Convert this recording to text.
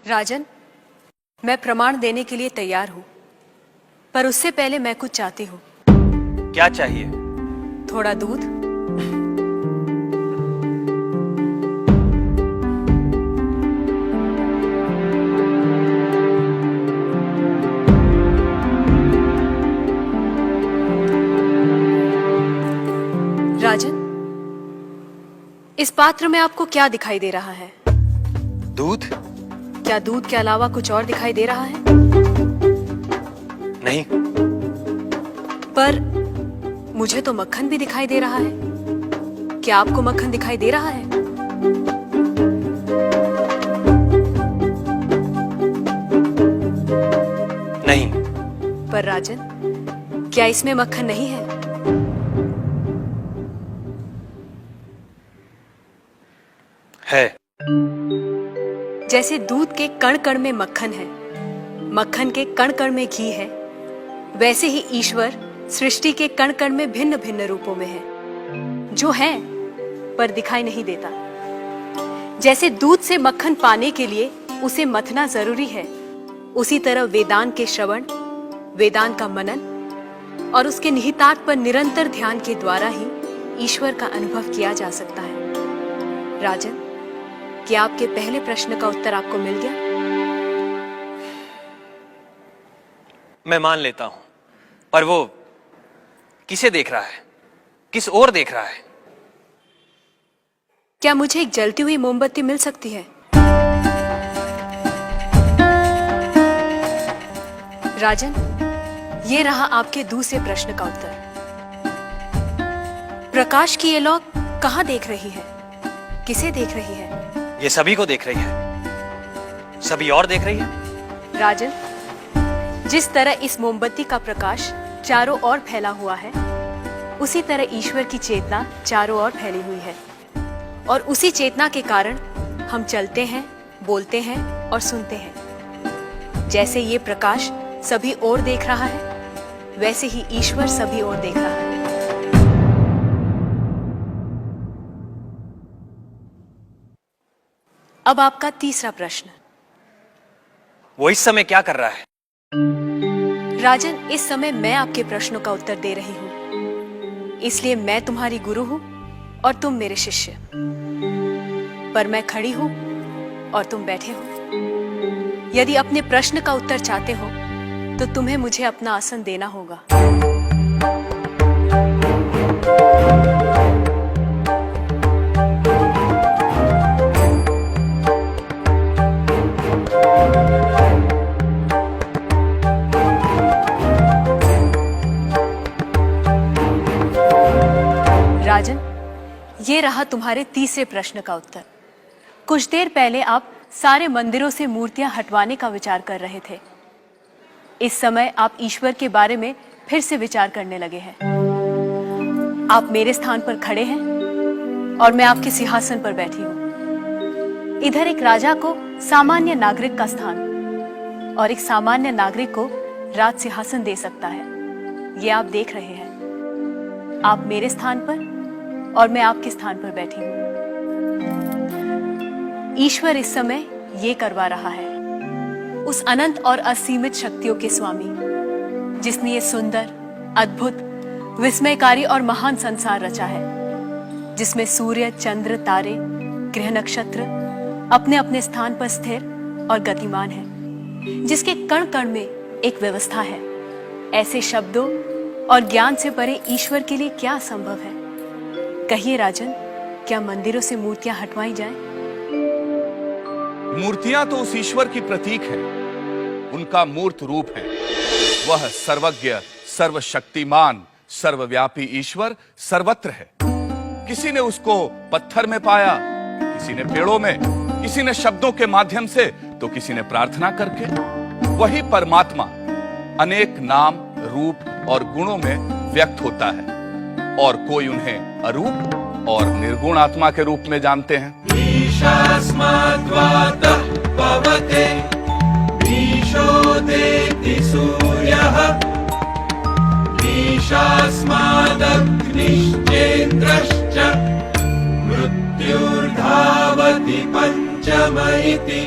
राजन, मैं प्रमाण देने के लिए तैयार हूं, पर उससे पहले मैं कुछ चाहती हूं। क्या चाहिए? थोड़ा दूध। राजन, इस पात्र में आपको क्या दिखाई दे रहा है? दूध? क्या दूध के अलावा कुछ और दिखाई दे रहा है? नहीं। पर मुझे तो मक्खन भी दिखाई दे रहा है। क्या आपको मक्खन दिखाई दे रहा है? नहीं। पर राजन, क्या इसमें मक्खन नहीं है? है। जैसे दूध के कण कण में मक्खन है, मक्खन के कण कण में घी है, वैसे ही ईश्वर सृष्टि के कण कण में भिन्न भिन्न रूपों में है, जो है पर दिखाई नहीं देता। जैसे दूध से मक्खन पाने के लिए उसे मथना जरूरी है, उसी तरह वेदांत के श्रवण, वेदांत का मनन और उसके निहितार्थ पर निरंतर ध्यान के द्वारा ही ईश्वर का अनुभव किया जा सकता है। राजन, क्या आपके पहले प्रश्न का उत्तर आपको मिल गया? मैं मान लेता हूं, पर वो किसे देख रहा है? किस ओर देख रहा है? क्या मुझे एक जलती हुई मोमबत्ती मिल सकती है? राजन, ये रहा आपके दूसरे प्रश्न का उत्तर। प्रकाश की ये लौ कहां देख रही है? किसे देख रही है? ये सभी को देख रही है। सभी और देख रही है। राजन, जिस तरह इस मोमबत्ती का प्रकाश चारों ओर फैला हुआ है, उसी तरह ईश्वर की चेतना चारों ओर फैली हुई है, और उसी चेतना के कारण हम चलते हैं, बोलते हैं और सुनते हैं। जैसे ये प्रकाश सभी ओर देख रहा है, वैसे ही ईश्वर सभी ओर देख रहा है। अब आपका तीसरा प्रश्न। वो इस समय क्या कर रहा है? राजन, इस समय मैं आपके प्रश्नों का उत्तर दे रही हूं, इसलिए मैं तुम्हारी गुरु हूं और तुम मेरे शिष्य। पर मैं खड़ी हूं और तुम बैठे हो। यदि अपने प्रश्न का उत्तर चाहते हो तो तुम्हें मुझे अपना आसन देना होगा। राजन, ये रहा तुम्हारे तीसरे प्रश्न का उत्तर। कुछ देर पहले आप सारे मंदिरों से मूर्तियां हटवाने का विचार कर रहे थे। इस समय आप ईश्वर के बारे में फिर से विचार करने लगे हैं। आप मेरे स्थान पर खड़े हैं और मैं आपके सिंहासन पर बैठी हूं। इधर एक राजा को सामान्य नागरिक का स्थान और एक सामान्य नागरिक को राज सिंहासन दे सकता है, ये आप देख रहे हैं। आप मेरे स्थान पर और मैं आपके स्थान पर बैठी हूं। ईश्वर इस समय ये करवा रहा है। उस अनंत और असीमित शक्तियों के स्वामी, जिसने ये सुंदर, अद्भुत, विस्मयकारी और महान संसार रचा है, जिसमें सूर्य, चंद्र, तारे, ग्रह, नक्षत्र अपने अपने स्थान पर स्थिर और गतिमान है, जिसके कण कण में एक व्यवस्था है। ऐसे शब्दों और ज्ञान से परे ईश्वर के लिए क्या संभव है? कहिए राजन, क्या मंदिरों से मूर्तियां हटवाई जाएं? मूर्तियां तो उस ईश्वर की प्रतीक है, उनका मूर्त रूप है। वह सर्वज्ञ, सर्वशक्तिमान, सर्वव्यापी ईश्वर सर्वत्र है। किसी ने उसको पत्थर में पाया, किसी ने पेड़ों में, किसी ने शब्दों के माध्यम से, तो किसी ने प्रार्थना करके। वही परमात्मा अनेक नाम, रूप और गुणों में व्यक्त होता है, और कोई उन्हें अरूप और निर्गुण आत्मा के रूप में जानते हैं। ईशास्माद्वातः पवते ईशोदेति सूर्यः ईशास्मादग्निश्चेन्द्रश्च मृत्युर्धावति पंचम इति